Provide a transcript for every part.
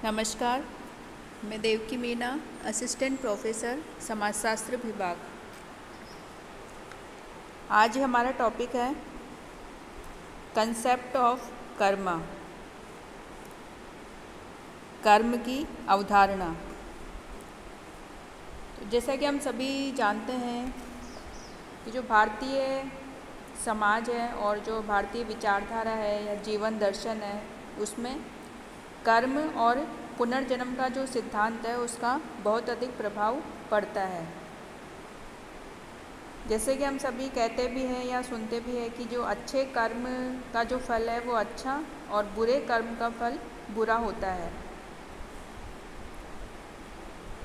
नमस्कार, मैं Devaki Meena, assistant professor समाजशास्त्र विभाग। आज हमारा टॉपिक है कंसेप्ट ऑफ कर्म, कर्म की अवधारणा। तो जैसा कि हम सभी जानते हैं कि जो भारतीय समाज है और जो भारतीय विचारधारा है या जीवन दर्शन है, उसमें कर्म और पुनर्जन्म का जो सिद्धांत है उसका बहुत अधिक प्रभाव पड़ता है। जैसे कि हम सभी कहते भी हैं या सुनते भी हैं कि जो अच्छे कर्म का जो फल है वो अच्छा और बुरे कर्म का फल बुरा होता है।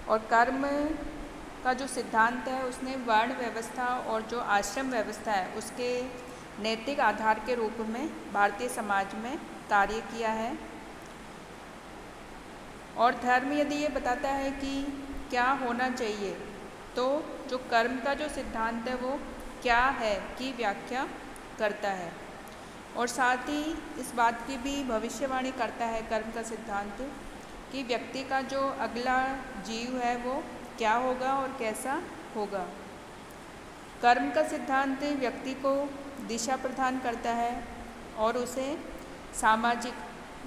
और कर्म का जो सिद्धांत है उसने वर्ण व्यवस्था और जो आश्रम व्यवस्था है उसके नैतिक आधार के रूप में भारतीय समाज में कार्य किया है। और धर्म यदि ये बताता है कि क्या होना चाहिए, तो जो कर्म का जो सिद्धांत है वो क्या है की व्याख्या करता है। और साथ ही इस बात की भी भविष्यवाणी करता है कर्म का सिद्धांत कि व्यक्ति का जो अगला जीव है वो क्या होगा और कैसा होगा। कर्म का सिद्धांत व्यक्ति को दिशा प्रदान करता है और उसे सामाजिक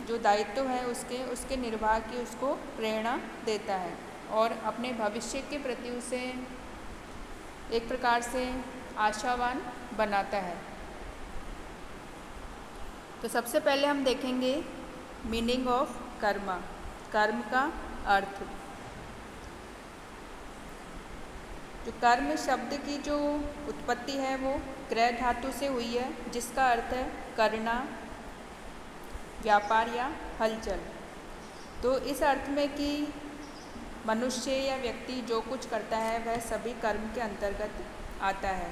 जो दायित्व है उसके निर्वाह की उसको प्रेरणा देता है और अपने भविष्य के प्रति उसे एक प्रकार से आशावान बनाता है। तो सबसे पहले हम देखेंगे मीनिंग ऑफ कर्म, कर्म का अर्थ। जो कर्म शब्द की जो उत्पत्ति है वो क्रय धातु से हुई है, जिसका अर्थ है करना, व्यापार या हलचल। तो इस अर्थ में कि मनुष्य या व्यक्ति जो कुछ करता है वह सभी कर्म के अंतर्गत आता है।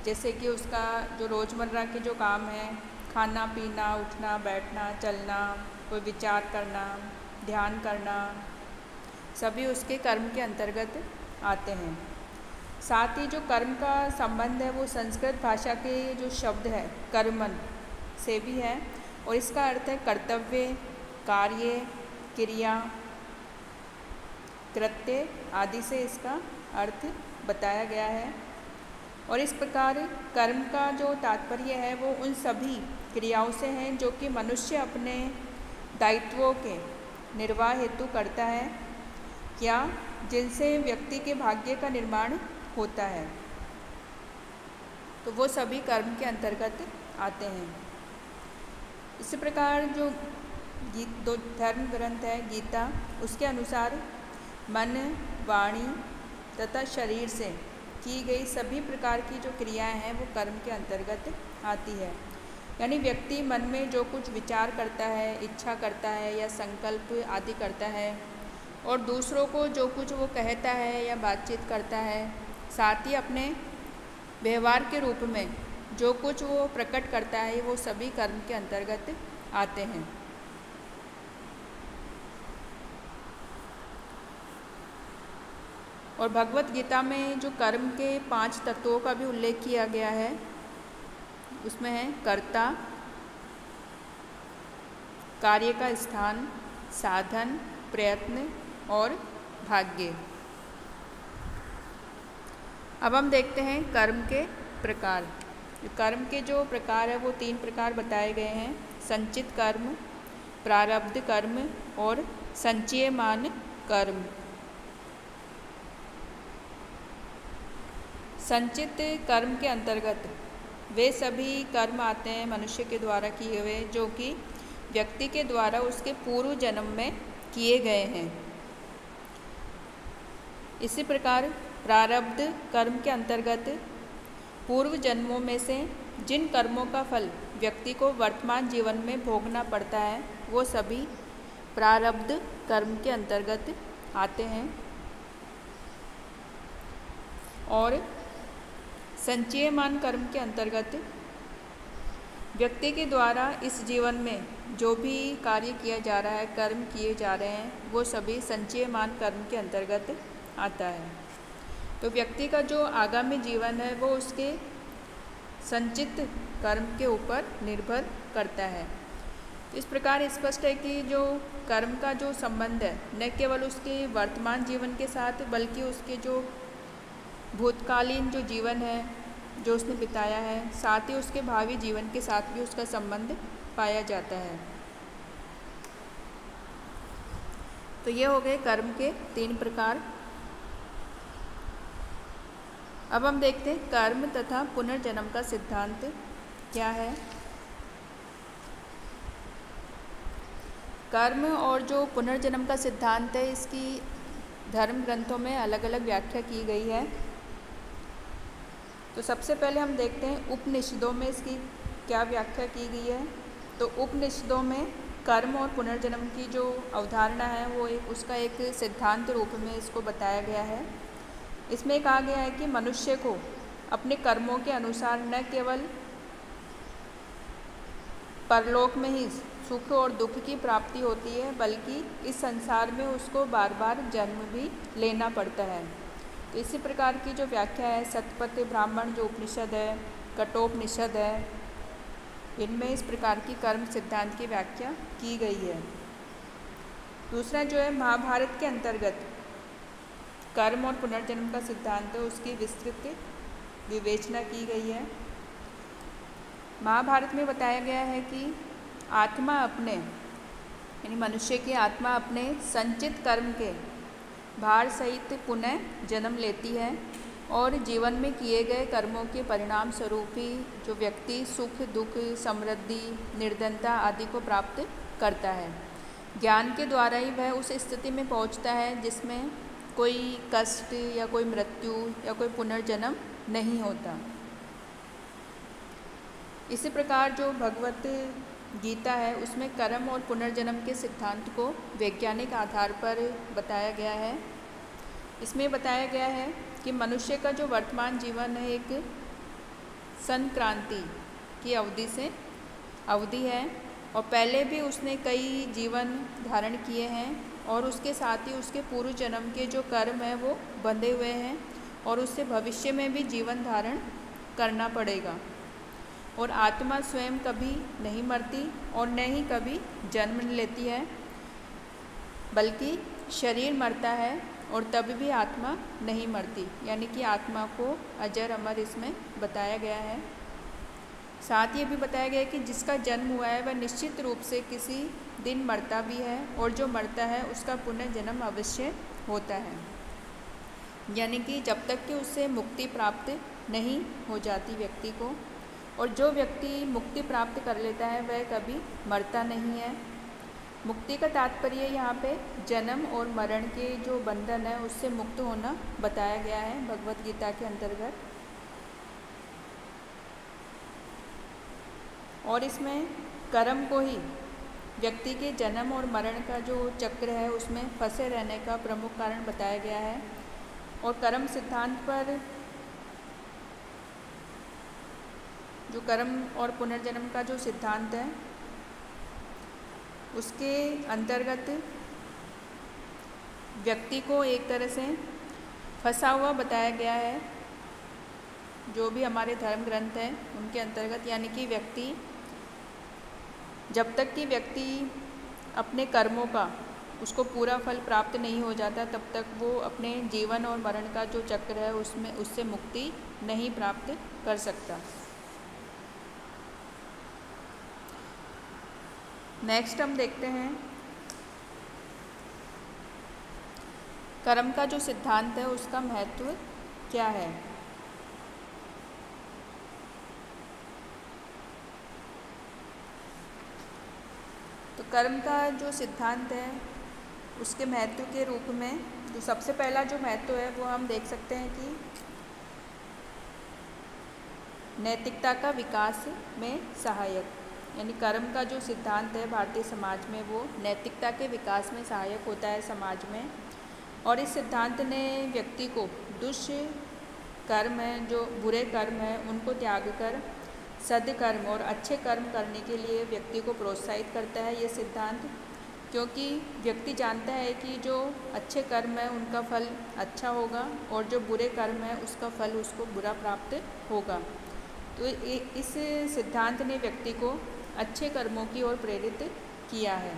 जैसे कि उसका जो रोज़मर्रा के जो काम है, खाना पीना, उठना बैठना, चलना, कोई विचार करना, ध्यान करना, सभी उसके कर्म के अंतर्गत आते हैं। साथ ही जो कर्म का संबंध है वो संस्कृत भाषा के जो शब्द है कर्मन से भी है और इसका अर्थ है कर्तव्य, कार्य, क्रिया, कृत्य आदि से इसका अर्थ बताया गया है। और इस प्रकार कर्म का जो तात्पर्य है वो उन सभी क्रियाओं से है जो कि मनुष्य अपने दायित्वों के निर्वाह हेतु करता है या जिनसे व्यक्ति के भाग्य का निर्माण होता है, तो वो सभी कर्म के अंतर्गत आते हैं। इसी प्रकार जो दो धर्म ग्रंथ है गीता, उसके अनुसार मन, वाणी तथा शरीर से की गई सभी प्रकार की जो क्रियाएं हैं वो कर्म के अंतर्गत आती है। यानी व्यक्ति मन में जो कुछ विचार करता है, इच्छा करता है या संकल्प आदि करता है और दूसरों को जो कुछ वो कहता है या बातचीत करता है, साथ ही अपने व्यवहार के रूप में जो कुछ वो प्रकट करता है वो सभी कर्म के अंतर्गत आते हैं। और भगवत गीता में जो कर्म के 5 तत्वों का भी उल्लेख किया गया है, उसमें है कर्ता, कार्य का स्थान, साधन, प्रयत्न और भाग्य। अब हम देखते हैं कर्म के प्रकार। कर्म के जो प्रकार है वो 3 प्रकार बताए गए हैं: संचित कर्म, प्रारब्ध कर्म और संचयमान कर्म। संचित कर्म के अंतर्गत वे सभी कर्म आते हैं मनुष्य के द्वारा किए हुए जो कि व्यक्ति के द्वारा उसके पूर्व जन्म में किए गए हैं। इसी प्रकार प्रारब्ध कर्म के अंतर्गत पूर्व जन्मों में से जिन कर्मों का फल व्यक्ति को वर्तमान जीवन में भोगना पड़ता है वो सभी प्रारब्ध कर्म के अंतर्गत आते हैं। और संचयमान कर्म के अंतर्गत व्यक्ति के द्वारा इस जीवन में जो भी कार्य किया जा रहा है, कर्म किए जा रहे हैं, वो सभी संचयमान कर्म के अंतर्गत आता है। तो व्यक्ति का जो आगामी जीवन है वो उसके संचित कर्म के ऊपर निर्भर करता है। तो इस प्रकार स्पष्ट है कि जो कर्म का जो संबंध है न केवल उसके वर्तमान जीवन के साथ बल्कि उसके जो भूतकालीन जो जीवन है जो उसने बिताया है, साथ ही उसके भावी जीवन के साथ भी उसका संबंध पाया जाता है। तो ये हो गए कर्म के 3 प्रकार। अब हम देखते हैं कर्म तथा पुनर्जन्म का सिद्धांत क्या है। कर्म और जो पुनर्जन्म का सिद्धांत है इसकी धर्म ग्रंथों में अलग अलग व्याख्या की गई है। तो सबसे पहले हम देखते हैं उपनिषदों में इसकी क्या व्याख्या की गई है। तो उपनिषदों में कर्म और पुनर्जन्म की जो अवधारणा है वो उसका एक सिद्धांत रूप में इसको बताया गया है। इसमें कहा गया है कि मनुष्य को अपने कर्मों के अनुसार न केवल परलोक में ही सुख और दुख की प्राप्ति होती है बल्कि इस संसार में उसको बार बार जन्म भी लेना पड़ता है। तो इसी प्रकार की जो व्याख्या है शतपथ ब्राह्मण जो उपनिषद है, कठोपनिषद है, इनमें इस प्रकार की कर्म सिद्धांत की व्याख्या की गई है। दूसरा जो है महाभारत के अंतर्गत कर्म और पुनर्जन्म का सिद्धांत है उसकी विस्तृत विवेचना की गई है। महाभारत में बताया गया है कि आत्मा अपने यानी मनुष्य की आत्मा अपने संचित कर्म के भार सहित पुनः जन्म लेती है और जीवन में किए गए कर्मों के परिणाम स्वरूप ही जो व्यक्ति सुख दुख समृद्धि निर्धनता आदि को प्राप्त करता है। ज्ञान के द्वारा ही वह उस स्थिति में पहुंचता है जिसमें कोई कष्ट या कोई मृत्यु या कोई पुनर्जन्म नहीं होता। इसी प्रकार जो भगवत गीता है उसमें कर्म और पुनर्जन्म के सिद्धांत को वैज्ञानिक आधार पर बताया गया है। इसमें बताया गया है कि मनुष्य का जो वर्तमान जीवन है एक संक्रांति की अवधि है और पहले भी उसने कई जीवन धारण किए हैं और उसके साथ ही उसके पूर्व जन्म के जो कर्म है वो बंधे हुए हैं और उससे भविष्य में भी जीवन धारण करना पड़ेगा। और आत्मा स्वयं कभी नहीं मरती और न ही कभी जन्म लेती है बल्कि शरीर मरता है और तब भी आत्मा नहीं मरती, यानी कि आत्मा को अजर अमर इसमें बताया गया है। साथ ये भी बताया गया है कि जिसका जन्म हुआ है वह निश्चित रूप से किसी दिन मरता भी है और जो मरता है उसका पुनर्जन्म अवश्य होता है, यानी कि जब तक कि उससे मुक्ति प्राप्त नहीं हो जाती व्यक्ति को। और जो व्यक्ति मुक्ति प्राप्त कर लेता है वह कभी मरता नहीं है। मुक्ति का तात्पर्य यहाँ पे जन्म और मरण के जो बंधन है उससे मुक्त होना बताया गया है भगवत गीता के अंतर्गत। और इसमें कर्म को ही व्यक्ति के जन्म और मरण का जो चक्र है उसमें फंसे रहने का प्रमुख कारण बताया गया है। और कर्म सिद्धांत पर जो कर्म और पुनर्जन्म का जो सिद्धांत है उसके अंतर्गत व्यक्ति को एक तरह से फंसा हुआ बताया गया है जो भी हमारे धर्म ग्रंथ हैं उनके अंतर्गत, यानी कि व्यक्ति जब तक कि व्यक्ति अपने कर्मों का उसको पूरा फल प्राप्त नहीं हो जाता तब तक वो अपने जीवन और मरण का जो चक्र है उसमें उससे मुक्ति नहीं प्राप्त कर सकता। नेक्स्ट हम देखते हैं कर्म का जो सिद्धांत है उसका महत्व क्या है। तो कर्म का जो सिद्धांत है उसके महत्व के रूप में जो सबसे पहला जो महत्व है वो हम देख सकते हैं कि नैतिकता का विकास में सहायक, यानी कर्म का जो सिद्धांत है भारतीय समाज में वो नैतिकता के विकास में सहायक होता है समाज में। और इस सिद्धांत ने व्यक्ति को दुष्कर्म है जो बुरे कर्म है उनको त्याग कर सद्कर्म और अच्छे कर्म करने के लिए व्यक्ति को प्रोत्साहित करता है ये सिद्धांत, क्योंकि व्यक्ति जानता है कि जो अच्छे कर्म है उनका फल अच्छा होगा और जो बुरे कर्म है उसका फल उसको बुरा प्राप्त होगा। तो इस सिद्धांत ने व्यक्ति को अच्छे कर्मों की ओर प्रेरित किया है।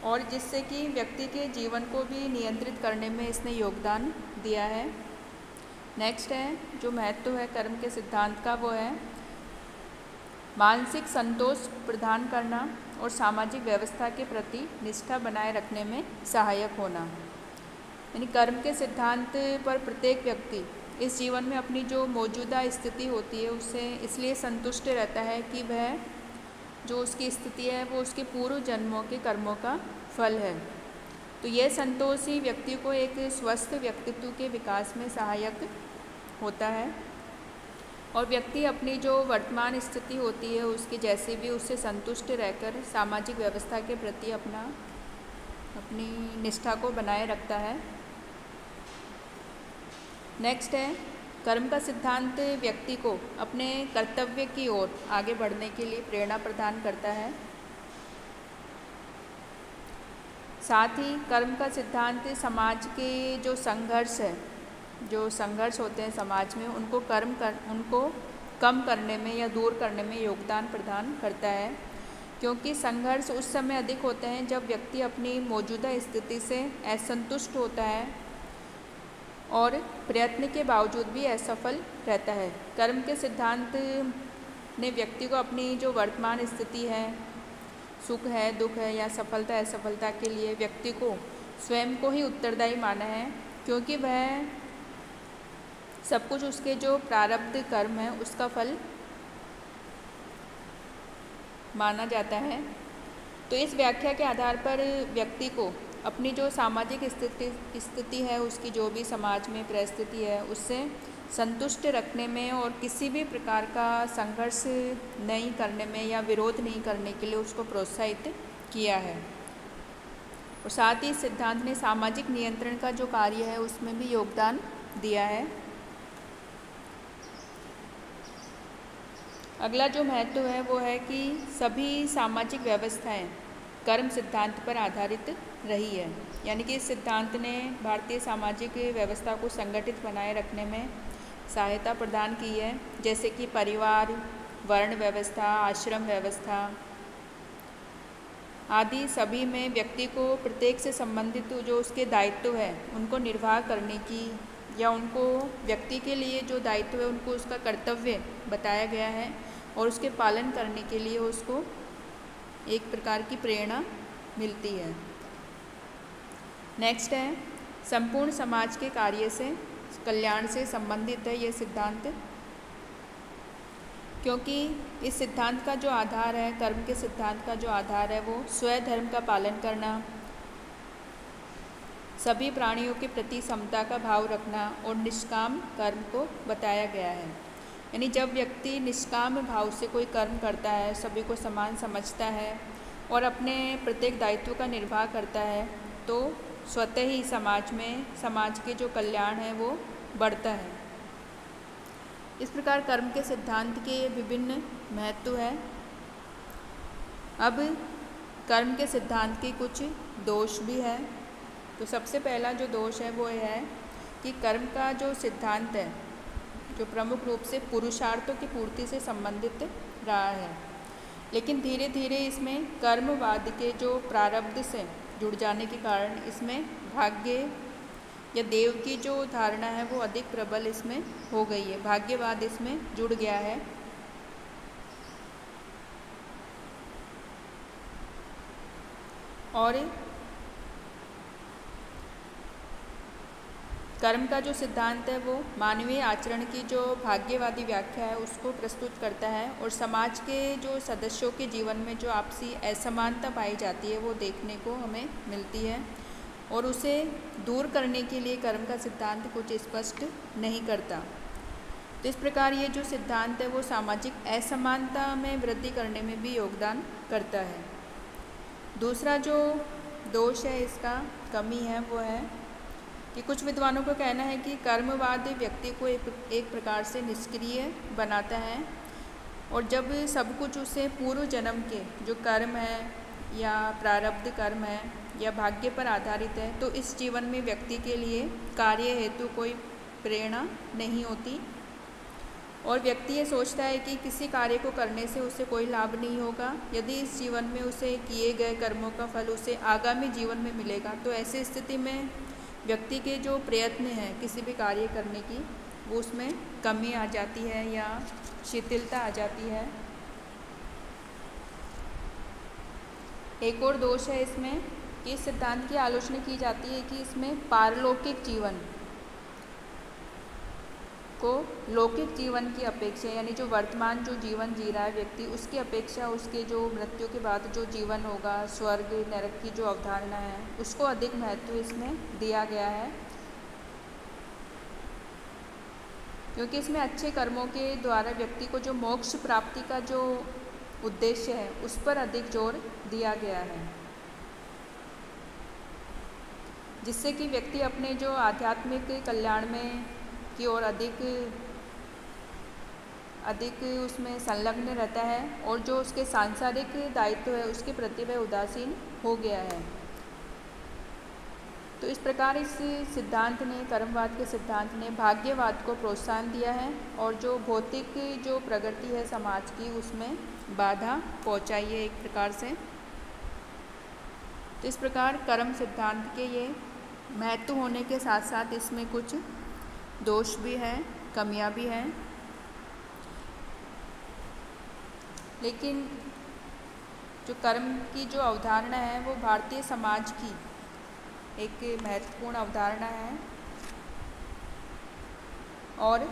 और जिससे कि व्यक्ति के जीवन को भी नियंत्रित करने में इसने योगदान दिया है। नेक्स्ट है जो महत्व है कर्म के सिद्धांत का, वो है मानसिक संतोष प्रदान करना और सामाजिक व्यवस्था के प्रति निष्ठा बनाए रखने में सहायक होना। यानी कर्म के सिद्धांत पर प्रत्येक व्यक्ति इस जीवन में अपनी जो मौजूदा स्थिति होती है उससे इसलिए संतुष्ट रहता है कि वह जो उसकी स्थिति है वो उसके पूर्व जन्मों के कर्मों का फल है। तो यह संतोष ही व्यक्ति को एक स्वस्थ व्यक्तित्व के विकास में सहायक होता है और व्यक्ति अपनी जो वर्तमान स्थिति होती है उसकी जैसे भी उससे संतुष्ट रहकर सामाजिक व्यवस्था के प्रति अपनी निष्ठा को बनाए रखता है। नेक्स्ट है कर्म का सिद्धांत व्यक्ति को अपने कर्तव्य की ओर आगे बढ़ने के लिए प्रेरणा प्रदान करता है। साथ ही कर्म का सिद्धांत समाज के जो संघर्ष होते हैं समाज में उनको कम करने में या दूर करने में योगदान प्रदान करता है, क्योंकि संघर्ष उस समय अधिक होते हैं जब व्यक्ति अपनी मौजूदा स्थिति से असंतुष्ट होता है और प्रयत्न के बावजूद भी असफल रहता है। कर्म के सिद्धांत ने व्यक्ति को अपनी जो वर्तमान स्थिति है, सुख है, दुख है या सफलता असफलता के लिए व्यक्ति को स्वयं को ही उत्तरदायी माना है, क्योंकि वह सब कुछ उसके जो प्रारब्ध कर्म है उसका फल माना जाता है। तो इस व्याख्या के आधार पर व्यक्ति को अपनी जो सामाजिक स्थिति है, उसकी जो भी समाज में परिस्थिति है उससे संतुष्ट रखने में और किसी भी प्रकार का संघर्ष नहीं करने में या विरोध नहीं करने के लिए उसको प्रोत्साहित किया है। और साथ ही सिद्धांत ने सामाजिक नियंत्रण का जो कार्य है उसमें भी योगदान दिया है। अगला जो महत्व है वो है कि सभी सामाजिक व्यवस्थाएं कर्म सिद्धांत पर आधारित रही है। यानी कि इस सिद्धांत ने भारतीय सामाजिक व्यवस्था को संगठित बनाए रखने में सहायता प्रदान की है, जैसे कि परिवार, वर्ण व्यवस्था, आश्रम व्यवस्था आदि सभी में व्यक्ति को प्रत्येक से संबंधित जो उसके दायित्व है उनको निर्वाह करने की या उनको व्यक्ति के लिए जो दायित्व है उनको उसका कर्तव्य बताया गया है और उसके पालन करने के लिए उसको एक प्रकार की प्रेरणा मिलती है। नेक्स्ट है संपूर्ण समाज के कार्य से कल्याण से संबंधित है ये सिद्धांत, क्योंकि इस सिद्धांत का जो आधार है, कर्म के सिद्धांत का जो आधार है वो स्वधर्म का पालन करना, सभी प्राणियों के प्रति समता का भाव रखना और निष्काम कर्म को बताया गया है। यानी जब व्यक्ति निष्काम भाव से कोई कर्म करता है, सभी को समान समझता है और अपने प्रत्येक दायित्व का निर्वाह करता है, तो स्वतः ही समाज के जो कल्याण है वो बढ़ता है। इस प्रकार कर्म के सिद्धांत के विभिन्न महत्व हैं। अब कर्म के सिद्धांत के कुछ दोष भी हैं। तो सबसे पहला जो दोष है वो यह है कि कर्म का जो सिद्धांत है जो प्रमुख रूप से पुरुषार्थों की पूर्ति से संबंधित रहा है, लेकिन धीरे धीरे इसमें कर्मवाद के जो प्रारब्ध से जुड़ जाने के कारण इसमें भाग्य या देव की जो धारणा है वो अधिक प्रबल इसमें हो गई है। भाग्यवाद इसमें जुड़ गया है। और कर्म का जो सिद्धांत है वो मानवीय आचरण की जो भाग्यवादी व्याख्या है उसको प्रस्तुत करता है और समाज के जो सदस्यों के जीवन में जो आपसी असमानता पाई जाती है वो देखने को हमें मिलती है और उसे दूर करने के लिए कर्म का सिद्धांत कुछ स्पष्ट नहीं करता। तो इस प्रकार ये जो सिद्धांत है वो सामाजिक असमानता में वृद्धि करने में भी योगदान करता है। दूसरा जो दोष है इसका कमी है वो है कि कुछ विद्वानों का कहना है कि कर्मवाद व्यक्ति को एक प्रकार से निष्क्रिय बनाता है और जब सब कुछ उसे पूर्व जन्म के जो कर्म है या प्रारब्ध कर्म है या भाग्य पर आधारित है तो इस जीवन में व्यक्ति के लिए कार्य हेतु कोई प्रेरणा नहीं होती और व्यक्ति ये सोचता है कि किसी कार्य को करने से उसे कोई लाभ नहीं होगा, यदि इस जीवन में उसे किए गए कर्मों का फल उसे आगामी जीवन में मिलेगा, तो ऐसी स्थिति में व्यक्ति के जो प्रयत्न हैं किसी भी कार्य करने की, वो उसमें कमी आ जाती है या शिथिलता आ जाती है। एक और दोष है इसमें कि इस सिद्धांत की आलोचना की जाती है कि इसमें पारलौकिक जीवन को लौकिक जीवन की अपेक्षा, यानी जो वर्तमान जो जीवन जी रहा है व्यक्ति, उसकी अपेक्षा उसके जो मृत्यु के बाद जो जीवन होगा, स्वर्ग नरक की जो अवधारणा है, उसको अधिक महत्व इसमें दिया गया है, क्योंकि इसमें अच्छे कर्मों के द्वारा व्यक्ति को जो मोक्ष प्राप्ति का जो उद्देश्य है उस पर अधिक जोर दिया गया है, जिससे कि व्यक्ति अपने जो आध्यात्मिक कल्याण में की ओर अधिक उसमें संलग्न रहता है और जो उसके सांसारिक दायित्व है उसके प्रति वह उदासीन हो गया है। तो इस प्रकार इस सिद्धांत ने, कर्मवाद के सिद्धांत ने भाग्यवाद को प्रोत्साहन दिया है और जो भौतिक जो प्रगति है समाज की उसमें बाधा पहुंचाई है एक प्रकार से। तो इस प्रकार कर्म सिद्धांत के ये महत्व होने के साथ साथ इसमें कुछ दोष भी हैं, कमियां भी हैं, लेकिन जो कर्म की जो अवधारणा है वो भारतीय समाज की एक महत्वपूर्ण अवधारणा है और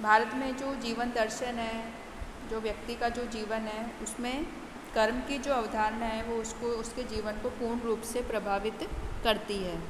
भारत में जो जीवन दर्शन है, जो व्यक्ति का जो जीवन है, उसमें कर्म की जो अवधारणा है वो उसके जीवन को पूर्ण रूप से प्रभावित करती है।